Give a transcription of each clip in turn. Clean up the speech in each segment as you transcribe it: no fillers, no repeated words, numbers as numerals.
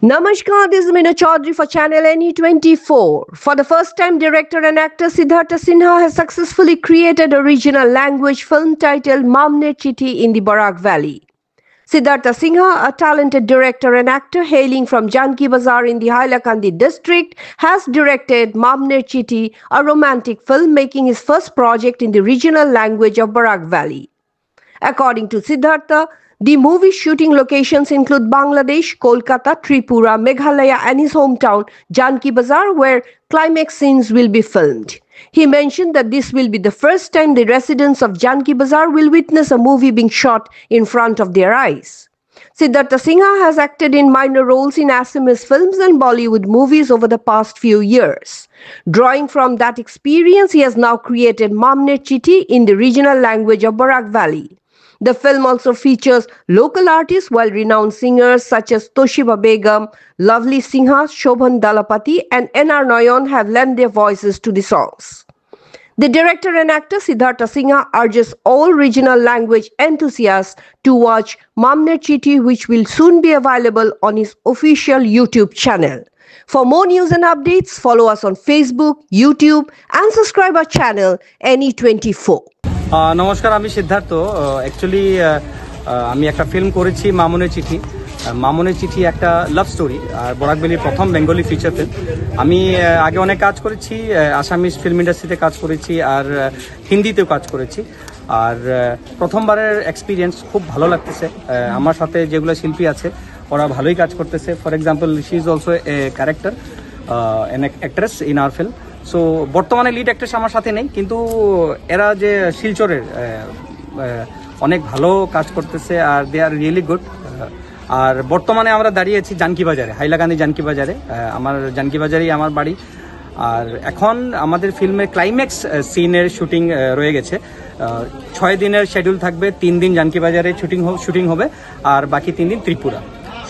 Namaskar, this is Meena Chaudhary for Channel NE24. For the first time, director and actor Siddhartha Sinha has successfully created a regional language film titled Mamne Chithi in the Barak Valley. Siddhartha Sinha, a talented director and actor hailing from Janki Bazar in the Hailakandi district, has directed Mamne Chithi, a romantic film, making his first project in the regional language of Barak Valley. According to Siddhartha, the movie's shooting locations include Bangladesh, Kolkata, Tripura, Meghalaya and his hometown, Janki Bazar, where climax scenes will be filmed. He mentioned that this will be the first time the residents of Janki Bazar will witness a movie being shot in front of their eyes. Siddhartha Sinha has acted in minor roles in Assamese films and Bollywood movies over the past few years. Drawing from that experience, he has now created Mamne Chithi in the regional language of Barak Valley. The film also features local artists, while renowned singers such as Toshiba Begum, Lovely Sinha, Shobhan Dalapati and N.R. Nayan have lent their voices to the songs. The director and actor Siddhartha Sinha urges all regional language enthusiasts to watch Mamne Chithi, which will soon be available on his official YouTube channel. For more news and updates, follow us on Facebook, YouTube and subscribe our channel NE24. নমস্কার, আমি Siddharth. Actually আমি একটা film করেছি মামুনের চিঠি। মামুনের চিঠি একটা লাভ স্টোরি আর বরাক ভ্যালির প্রথম বেঙ্গলি ফিচার ফিল্ম। আমি আগে অনেক কাজ করেছি, আসামিজ ফিল্ম ইন্ডাস্ট্রিতে কাজ করেছি আর হিন্দিতেও কাজ করেছি। আর প্রথমবারের এক্সপিরিয়েন্স খুব ভালো লাগতেছে। আমার সাথে যেগুলো শিল্পী আছে ওরা ভালোই কাজ করতেছে। For example, she is also a character N actress in our film. So বর্তমানে লিড অ্যাক্ট্রেস আমার সাথে নেই, কিন্তু এরা যে শিলচরের অনেক ভালো কাজ করতেছে আর দে আর রিয়েলি গুড। আর বর্তমানে আমরা দাঁড়িয়ে আছি জানকি বাজারে, হাইলাকান্দি জানকি বাজারে। আমার জানকি বাজারেই আমার বাড়ি। আর এখন আমাদের ফিল্মের ক্লাইম্যাক্স সিনের শুটিং রয়ে গেছে। 6 দিনের শিডিউল থাকবে। 3 দিন জানকি বাজারে শুটিং হবে আর বাকি 3 দিন ত্রিপুরা।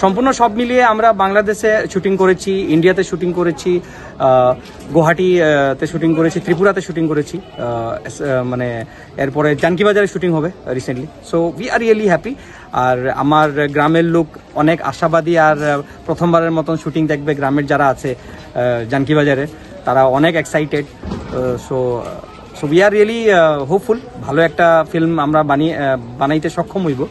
সম্পূর্ণ সব মিলিয়ে আমরা বাংলাদেশে শুটিং করেছি, ইন্ডিয়াতে শুটিং করেছি, গুয়াহাটিতে শুটিং করেছি, ত্রিপুরাতে শুটিং করেছি, মানে এরপরে জানকি বাজারে শুটিং হবে recently. So we are really happy. আর আমার গ্রামের লোক অনেক আশাবাদী আর প্রথমবারের মতন শুটিং দেখবে। গ্রামের যারা আছে জানকি বাজারে তারা অনেক excited. So we are really hopeful ভালো একটা ফিল্ম আমরা বানাইতে সক্ষম হইব।